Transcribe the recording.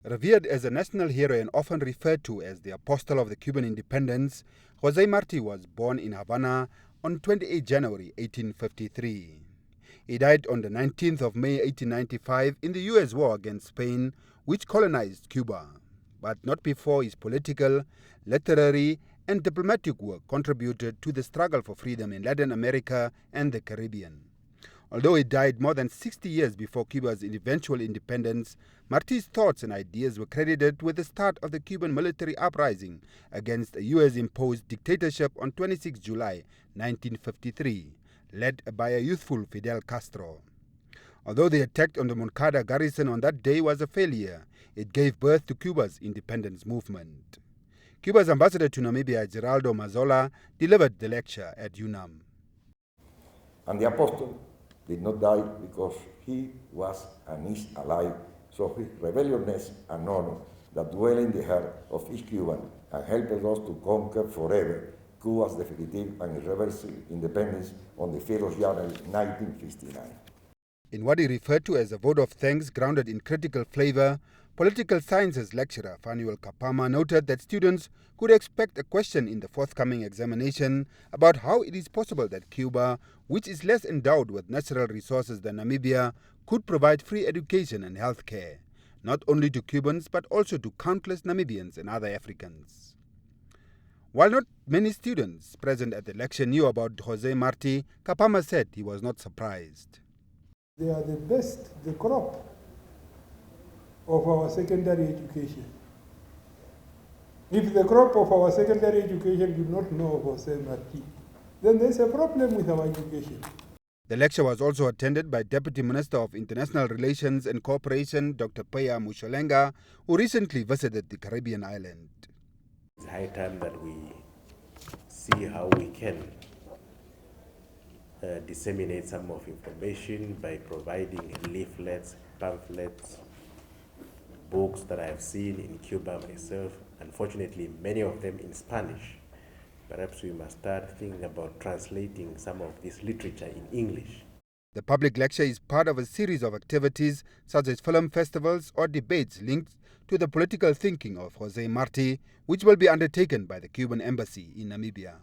Revered as a national hero and often referred to as the apostle of the Cuban independence, Jose Marti was born in Havana on 28 January 1853. He died on the 19th of May 1895 in the U.S. war against Spain, which colonized Cuba, but not before his political, literary, and diplomatic work contributed to the struggle for freedom in Latin America and the Caribbean. Although he died more than 60 years before Cuba's eventual independence, Marti's thoughts and ideas were credited with the start of the Cuban military uprising against a U.S.-imposed dictatorship on 26 July 1953, led by a youthful Fidel Castro. Although the attack on the Moncada garrison on that day was a failure, it gave birth to Cuba's independence movement. Cuba's ambassador to Namibia, Geraldo Mazola, delivered the lecture at UNAM. And the apostle did not die because he was and is alive, so his rebelliousness and honor that dwell in the heart of each Cuban and helped us to conquer forever Cuba's definitive and irreversible independence on the 5th of January 1959. In what he referred to as a vote of thanks grounded in critical flavor, political sciences lecturer Fanuel Kapama noted that students could expect a question in the forthcoming examination about how it is possible that Cuba, which is less endowed with natural resources than Namibia, could provide free education and health care, not only to Cubans but also to countless Namibians and other Africans. While not many students present at the lecture knew about Jose Marti, Kapama said he was not surprised. They are the best, the crop of our secondary education. If the crop of our secondary education do not know Jose Marti, then there's a problem with our education. The lecture was also attended by Deputy Minister of International Relations and Cooperation, Dr. Peya Musholenga, who recently visited the Caribbean island. It's high time that we see how we can disseminate some of information by providing leaflets, pamphlets, books that I have seen in Cuba myself, unfortunately many of them in Spanish. Perhaps we must start thinking about translating some of this literature in English. The public lecture is part of a series of activities such as film festivals or debates linked to the political thinking of Jose Marti, which will be undertaken by the Cuban embassy in Namibia.